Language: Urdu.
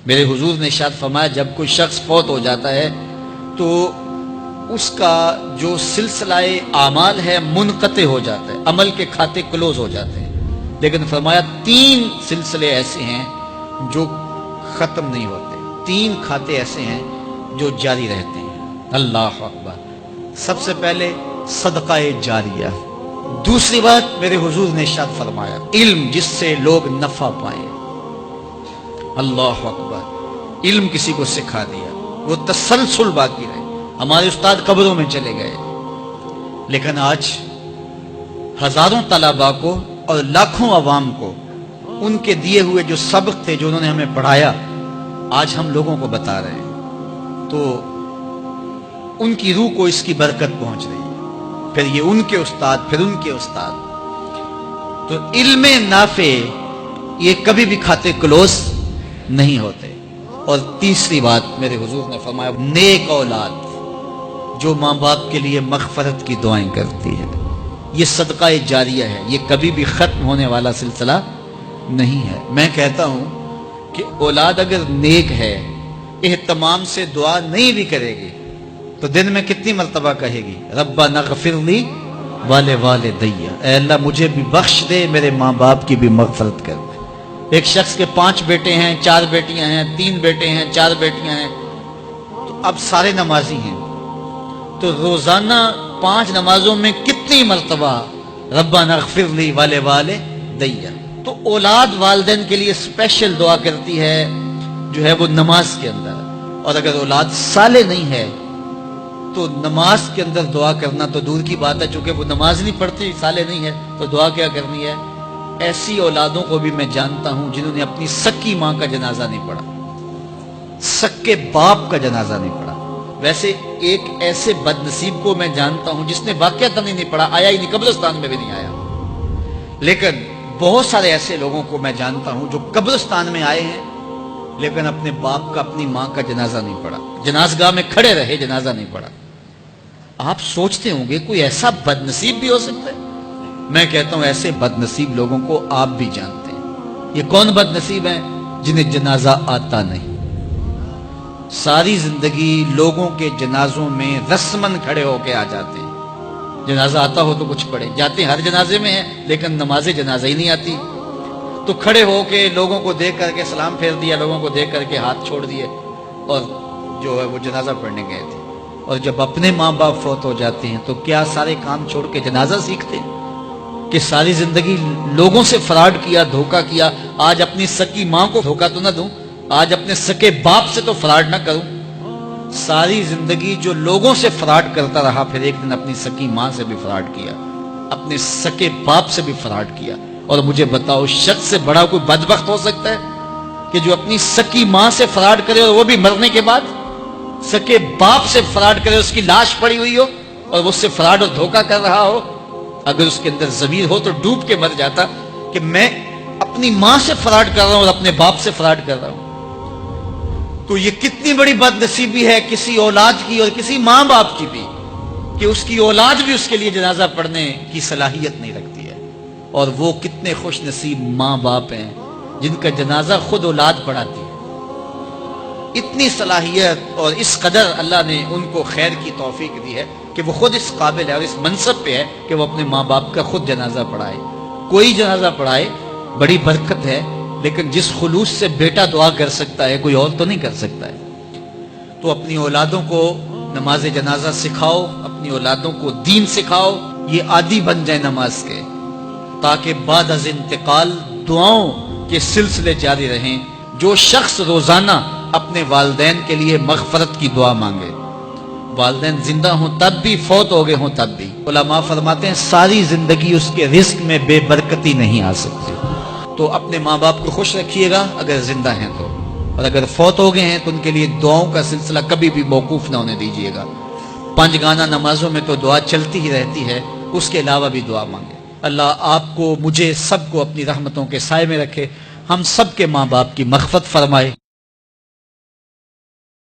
میرے حضور نے ارشاد فرمایا جب کوئی شخص فوت ہو جاتا ہے تو اس کا جو سلسلہ اعمال ہے منقطع ہو جاتا ہے، عمل کے کھاتے کلوز ہو جاتے ہیں، لیکن فرمایا 3 سلسلے ایسے ہیں جو ختم نہیں ہوتے، 3 کھاتے ایسے ہیں جو جاری رہتے ہیں۔ اللہ اکبر۔ سب سے پہلے صدقہ جاریہ، دوسری بات میرے حضور نے ارشاد فرمایا علم جس سے لوگ نفع پائیں۔ اللہ اکبر۔ علم کسی کو سکھا دیا، وہ تسلسل باقی رہے۔ ہمارے استاد قبروں میں چلے گئے، لیکن آج ہزاروں طلباء کو اور لاکھوں عوام کو ان کے دیے ہوئے جو سبق تھے جو انہوں نے ہمیں پڑھایا آج ہم لوگوں کو بتا رہے ہیں، تو ان کی روح کو اس کی برکت پہنچ رہی ہے، پھر یہ ان کے استاد، پھر ان کے استاد۔ تو علم نافع یہ کبھی بھی کھاتے کلوز نہیں ہوتے۔ اور تیسری بات میرے حضور نے فرمایا نیک اولاد جو ماں باپ کے لیے مغفرت کی دعائیں کرتی ہے، یہ صدقہ جاریہ ہے، یہ کبھی بھی ختم ہونے والا سلسلہ نہیں ہے۔ میں کہتا ہوں کہ اولاد اگر نیک ہے، اہتمام سے دعا نہیں بھی کرے گی تو دن میں کتنی مرتبہ کہے گی ربنا اغفر لی والدی، اے اللہ مجھے بھی بخش دے، میرے ماں باپ کی بھی مغفرت کر دے۔ ایک شخص کے 5 بیٹے ہیں، 4 بیٹیاں ہیں، 3 بیٹے ہیں، 4 بیٹیاں ہیں، تو اب سارے نمازی ہیں، تو روزانہ 5 نمازوں میں کتنی مرتبہ ربنا اغفر لی والدی۔ تو اولاد والدین کے لیے اسپیشل دعا کرتی ہے جو ہے وہ نماز کے اندر، اور اگر اولاد صالح نہیں ہے تو نماز کے اندر دعا کرنا تو دور کی بات ہے، چونکہ وہ نماز نہیں پڑھتی، صالح نہیں ہے تو دعا کیا کرنی ہے۔ ایسی اولادوں کو بھی میں جانتا ہوں جنہوں نے اپنی سکی ماں کا جنازہ نہیں پڑھا، سکے باپ کا جنازہ نہیں پڑھا۔ ویسے ایک ایسے بد نصیب کو میں جانتا ہوں جس نے واقعتاً نہیں پڑھا، آیا ہی نہیں، قبرستان میں بھی نہیں آیا، لیکن بہت سارے ایسے لوگوں کو میں جانتا ہوں جو قبرستان میں آئے ہیں لیکن اپنے باپ کا، اپنی ماں کا جنازہ نہیں پڑھا، جنازگاہ میں کھڑے رہے، جنازہ نہیں پڑھا۔ آپ سوچتے ہوں گے کوئی ایسا بد نصیب بھی ہو سکتا ہے؟ میں کہتا ہوں ایسے بد نصیب لوگوں کو آپ بھی جانتے ہیں۔ یہ کون بد نصیب ہیں؟ جنہیں جنازہ آتا نہیں، ساری زندگی لوگوں کے جنازوں میں رسمن کھڑے ہو کے آ جاتے ہیں، جنازہ آتا ہو تو کچھ پڑھے، جاتے ہیں ہر جنازے میں ہیں لیکن نماز جنازہ ہی نہیں آتی، تو کھڑے ہو کے لوگوں کو دیکھ کر کے سلام پھیر دیا، لوگوں کو دیکھ کر کے ہاتھ چھوڑ دیے اور جو ہے وہ جنازہ پڑھنے گئے تھے۔ اور جب اپنے ماں باپ فوت ہو جاتے ہیں تو کیا سارے کام چھوڑ کے جنازہ سیکھتے ہیں کہ ساری زندگی لوگوں سے فراڈ کیا، دھوکہ کیا، آج اپنی سکی ماں کو دھوکہ تو نہ دوں، آج اپنے سکے باپ سے تو فراڈ نہ کروں۔ ساری زندگی جو لوگوں سے فراڈ کرتا رہا، پھر ایک دن اپنی سکی ماں سے بھی فراڈ کیا، اپنے سکے باپ سے بھی فراڈ کیا۔ اور مجھے بتاؤ شخص سے بڑا کوئی بدبخت ہو سکتا ہے کہ جو اپنی سکی ماں سے فراڈ کرے اور وہ بھی مرنے کے بعد، سکے باپ سے فراڈ کرے، اس کی لاش پڑی ہوئی ہو اور وہ اس سے فراڈ اور دھوکہ کر رہا ہو؟ اگر اس کے اندر ضمیر ہو تو ڈوب کے مر جاتا کہ میں اپنی ماں سے فراڈ کر رہا ہوں اور اپنے باپ سے فراڈ کر رہا ہوں۔ تو یہ کتنی بڑی بد نصیبی ہے کسی اولاد کی اور کسی ماں باپ کی بھی کہ اس کی اولاد بھی اس کے لیے جنازہ پڑھنے کی صلاحیت نہیں رکھتی ہے۔ اور وہ کتنے خوش نصیب ماں باپ ہیں جن کا جنازہ خود اولاد پڑھاتی ہے۔ اتنی صلاحیت اور اس قدر اللہ نے ان کو خیر کی توفیق دی ہے کہ وہ خود اس قابل ہے اور اس منصب پہ ہے کہ وہ اپنے ماں باپ کا خود جنازہ پڑھائے۔ کوئی جنازہ پڑھائے بڑی برکت ہے، لیکن جس خلوص سے بیٹا دعا کر سکتا ہے کوئی اور تو نہیں کر سکتا ہے۔ تو اپنی اولادوں کو نماز جنازہ سکھاؤ، اپنی اولادوں کو دین سکھاؤ، یہ عادی بن جائے نماز کے، تاکہ بعد از انتقال دعاؤں کے سلسلے جاری رہیں۔ جو شخص روزانہ اپنے والدین کے لیے مغفرت کی دعا مانگے، والدین زندہ ہوں تب بھی، فوت ہو گئے ہوں تب بھی، علماء فرماتے ہیں ساری زندگی اس کے رزق میں بے برکتی نہیں آ سکتی۔ تو اپنے ماں باپ کو خوش رکھیے گا اگر زندہ ہیں تو، اور اگر فوت ہو گئے ہیں تو ان کے لیے دعاؤں کا سلسلہ کبھی بھی موقوف نہ ہونے دیجیے گا۔ 5 گانا نمازوں میں تو دعا چلتی ہی رہتی ہے، اس کے علاوہ بھی دعا مانگے۔ اللہ آپ کو، مجھے، سب کو اپنی رحمتوں کے سائے میں رکھے، ہم سب کے ماں باپ کی مغفرت فرمائے۔